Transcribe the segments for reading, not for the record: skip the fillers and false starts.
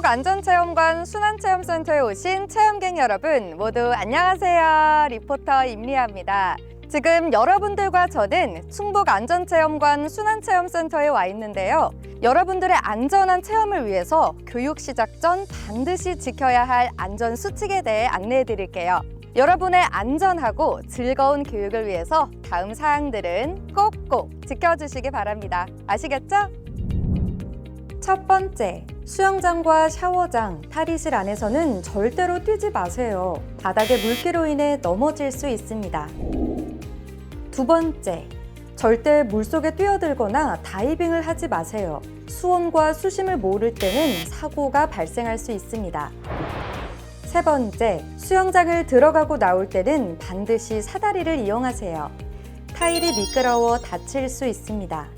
충북안전체험관 순환체험센터에 오신 체험객 여러분 모두 안녕하세요. 리포터 임리아입니다. 지금 여러분들과 저는 충북안전체험관 순환체험센터에 와 있는데요. 여러분들의 안전한 체험을 위해서 교육 시작 전 반드시 지켜야 할 안전수칙에 대해 안내해 드릴게요. 여러분의 안전하고 즐거운 교육을 위해서 다음 사항들은 꼭꼭 지켜주시기 바랍니다. 아시겠죠? 첫 번째, 수영장과 샤워장, 탈의실 안에서는 절대로 뛰지 마세요. 바닥에 물기로 인해 넘어질 수 있습니다. 두 번째, 절대 물속에 뛰어들거나 다이빙을 하지 마세요. 수온과 수심을 모를 때는 사고가 발생할 수 있습니다. 세 번째, 수영장을 들어가고 나올 때는 반드시 사다리를 이용하세요. 타일이 미끄러워 다칠 수 있습니다.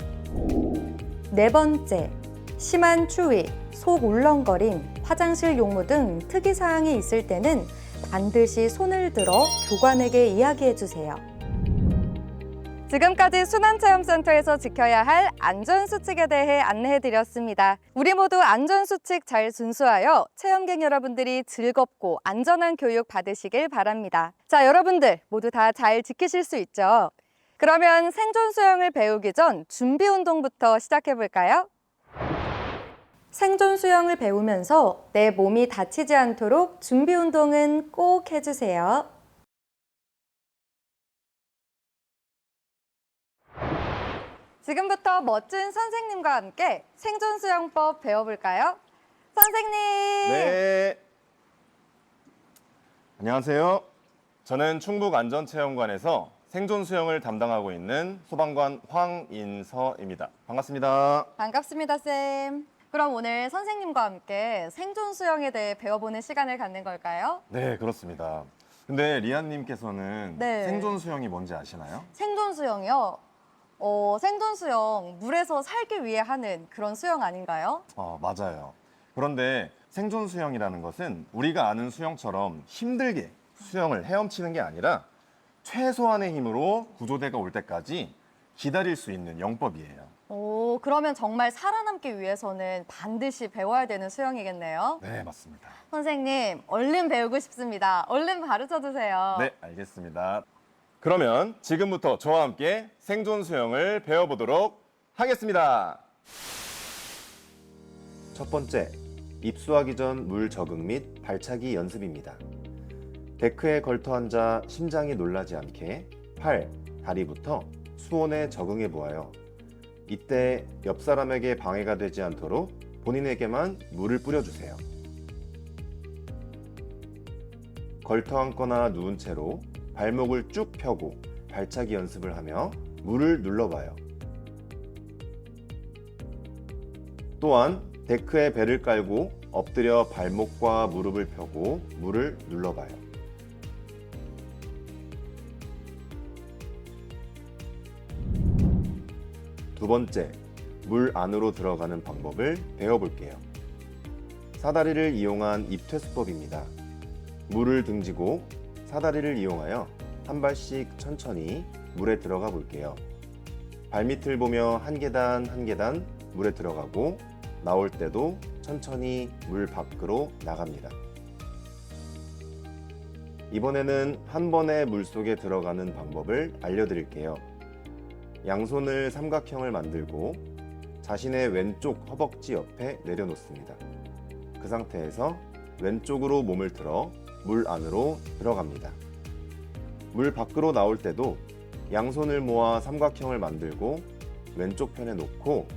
네 번째, 심한 추위, 속 울렁거림, 화장실 용무 등 특이사항이 있을 때는 반드시 손을 들어 교관에게 이야기해 주세요. 지금까지 순환체험센터에서 지켜야 할 안전수칙에 대해 안내해 드렸습니다. 우리 모두 안전수칙 잘 준수하여 체험객 여러분들이 즐겁고 안전한 교육 받으시길 바랍니다. 자, 여러분들 모두 다 잘 지키실 수 있죠? 그러면 생존 수영을 배우기 전 준비 운동부터 시작해 볼까요? 생존 수영을 배우면서 내 몸이 다치지 않도록 준비 운동은 꼭 해주세요. 지금부터 멋진 선생님과 함께 생존 수영법 배워볼까요? 선생님! 네. 안녕하세요. 저는 충북안전체험관에서 생존 수영을 담당하고 있는 소방관 황인서입니다. 반갑습니다. 반갑습니다, 쌤. 그럼 오늘 선생님과 함께 생존 수영에 대해 배워보는 시간을 갖는 걸까요? 네, 그렇습니다. 근데 리안님께서는 네. 생존 수영이 뭔지 아시나요? 생존 수영이요? 생존 수영, 물에서 살기 위해 하는 그런 수영 아닌가요? 맞아요. 그런데 생존 수영이라는 것은 우리가 아는 수영처럼 힘들게 수영을 헤엄치는 게 아니라 최소한의 힘으로 구조대가 올 때까지 기다릴 수 있는 영법이에요. 그러면 정말 살아남기 위해서는 반드시 배워야 되는 수영이겠네요. 네, 맞습니다. 선생님, 얼른 배우고 싶습니다. 얼른 가르쳐 주세요. 네, 알겠습니다. 그러면 지금부터 저와 함께 생존 수영을 배워보도록 하겠습니다. 첫 번째, 입수하기 전 물 적응 및 발차기 연습입니다. 데크에 걸터 앉아 심장이 놀라지 않게 팔, 다리부터 수온에 적응해 보아요. 이때 옆 사람에게 방해가 되지 않도록 본인에게만 물을 뿌려주세요. 걸터 앉거나 누운 채로 발목을 쭉 펴고 발차기 연습을 하며 물을 눌러봐요. 또한 데크에 배를 깔고 엎드려 발목과 무릎을 펴고 물을 눌러봐요. 두 번째, 물 안으로 들어가는 방법을 배워볼게요. 사다리를 이용한 입퇴수법입니다. 물을 등지고 사다리를 이용하여 한 발씩 천천히 물에 들어가 볼게요. 발밑을 보며 한 계단 한 계단 물에 들어가고 나올 때도 천천히 물 밖으로 나갑니다. 이번에는 한 번에 물속에 들어가는 방법을 알려드릴게요. 양손을 삼각형을 만들고 자신의 왼쪽 허벅지 옆에 내려놓습니다. 그 상태에서 왼쪽으로 몸을 틀어 물 안으로 들어갑니다. 물 밖으로 나올 때도 양손을 모아 삼각형을 만들고 왼쪽 편에 놓고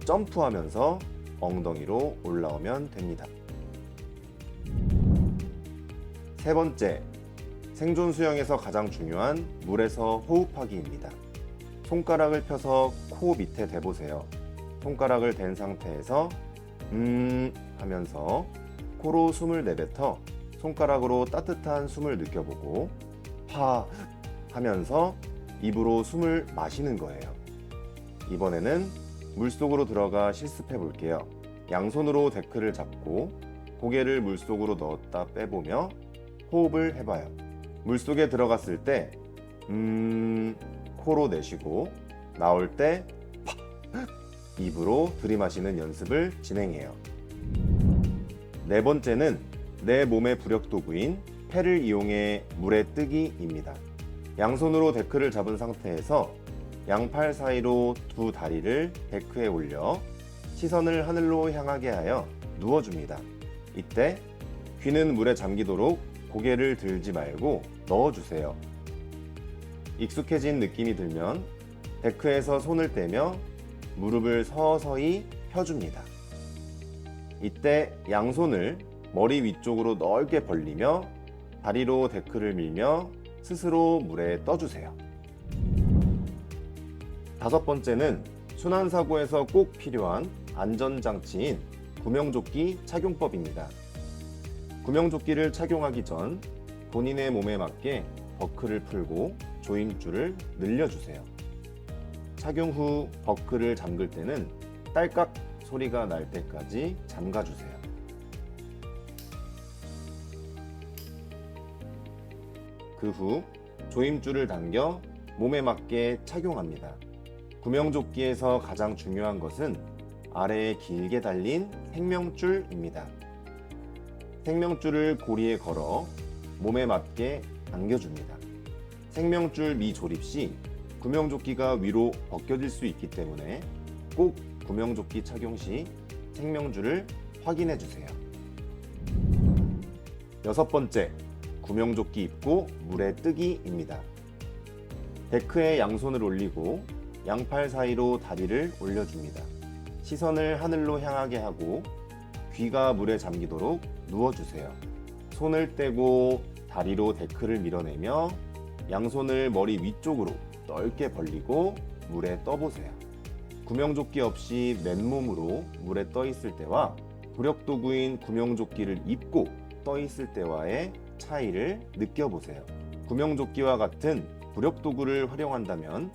점프하면서 엉덩이로 올라오면 됩니다. 세 번째, 생존 수영에서 가장 중요한 물에서 호흡하기입니다. 손가락을 펴서 코 밑에 대보세요. 손가락을 댄 상태에서 하면서 코로 숨을 내뱉어 손가락으로 따뜻한 숨을 느껴보고 하 하면서 입으로 숨을 마시는 거예요. 이번에는 물속으로 들어가 실습해 볼게요. 양손으로 데크를 잡고 고개를 물속으로 넣었다 빼보며 호흡을 해봐요. 물속에 들어갔을 때 코로 내쉬고 나올 때 입으로 들이마시는 연습을 진행해요. 네 번째는 내 몸의 부력 도구인 패를 이용해 물에 뜨기입니다. 양손으로 데크를 잡은 상태에서 양팔 사이로 두 다리를 데크에 올려 시선을 하늘로 향하게 하여 누워줍니다. 이때 귀는 물에 잠기도록 고개를 들지 말고 넣어주세요. 익숙해진 느낌이 들면 데크에서 손을 떼며 무릎을 서서히 펴줍니다. 이때 양손을 머리 위쪽으로 넓게 벌리며 다리로 데크를 밀며 스스로 물에 떠주세요. 다섯 번째는 순환사고에서 꼭 필요한 안전장치인 구명조끼 착용법입니다. 구명조끼를 착용하기 전 본인의 몸에 맞게 버클을 풀고 조임줄을 늘려주세요. 착용 후 버클을 잠글 때는 딸깍 소리가 날 때까지 잠가주세요. 그 후 조임줄을 당겨 몸에 맞게 착용합니다. 구명조끼에서 가장 중요한 것은 아래에 길게 달린 생명줄입니다. 생명줄을 고리에 걸어 몸에 맞게 당겨줍니다. 생명줄 미조립 시 구명조끼가 위로 벗겨질 수 있기 때문에 꼭 구명조끼 착용 시 생명줄을 확인해 주세요. 여섯 번째, 구명조끼 입고 물에 뜨기입니다. 데크에 양손을 올리고 양팔 사이로 다리를 올려줍니다. 시선을 하늘로 향하게 하고 귀가 물에 잠기도록 누워주세요. 손을 떼고 다리로 데크를 밀어내며 양손을 머리 위쪽으로 넓게 벌리고 물에 떠보세요. 구명조끼 없이 맨몸으로 물에 떠 있을 때와 부력도구인 구명조끼를 입고 떠 있을 때와의 차이를 느껴보세요. 구명조끼와 같은 부력도구를 활용한다면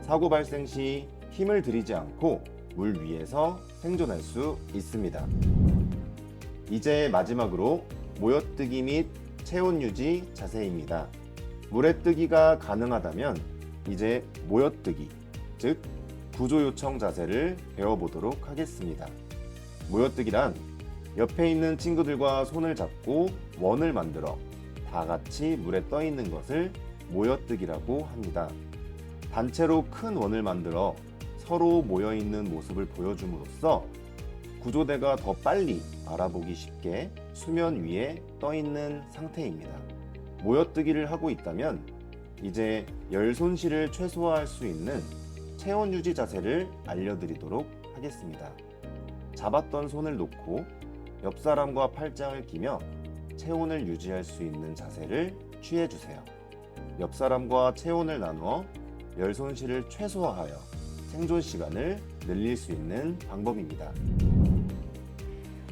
사고 발생 시 힘을 들이지 않고 물 위에서 생존할 수 있습니다. 이제 마지막으로 모여뜨기 및 체온 유지 자세입니다. 물에 뜨기가 가능하다면 이제 모여뜨기, 즉 구조 요청 자세를 배워보도록 하겠습니다. 모여뜨기란 옆에 있는 친구들과 손을 잡고 원을 만들어 다 같이 물에 떠 있는 것을 모여뜨기라고 합니다. 단체로 큰 원을 만들어 서로 모여 있는 모습을 보여줌으로써 구조대가 더 빨리 알아보기 쉽게 수면 위에 떠 있는 상태입니다. 모여뜨기를 하고 있다면 이제 열 손실을 최소화할 수 있는 체온 유지 자세를 알려드리도록 하겠습니다. 잡았던 손을 놓고 옆 사람과 팔짱을 끼며 체온을 유지할 수 있는 자세를 취해주세요. 옆 사람과 체온을 나누어 열 손실을 최소화하여 생존 시간을 늘릴 수 있는 방법입니다.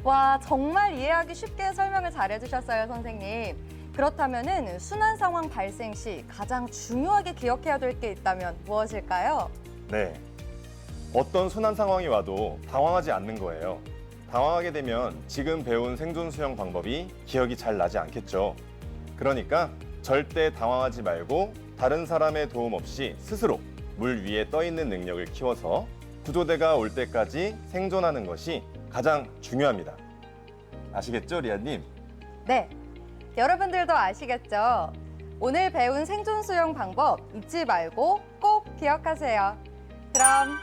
와, 정말 이해하기 쉽게 설명을 잘해주셨어요, 선생님. 그렇다면은 순환 상황 발생 시 가장 중요하게 기억해야 될 게 있다면 무엇일까요? 네. 어떤 순환 상황이 와도 당황하지 않는 거예요. 당황하게 되면 지금 배운 생존 수영 방법이 기억이 잘 나지 않겠죠. 그러니까 절대 당황하지 말고 다른 사람의 도움 없이 스스로 물 위에 떠 있는 능력을 키워서 구조대가 올 때까지 생존하는 것이 가장 중요합니다. 아시겠죠, 리아님? 네, 여러분들도 아시겠죠? 오늘 배운 생존 수영 방법 잊지 말고 꼭 기억하세요. 그럼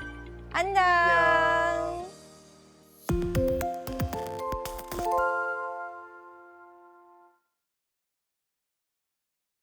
안녕!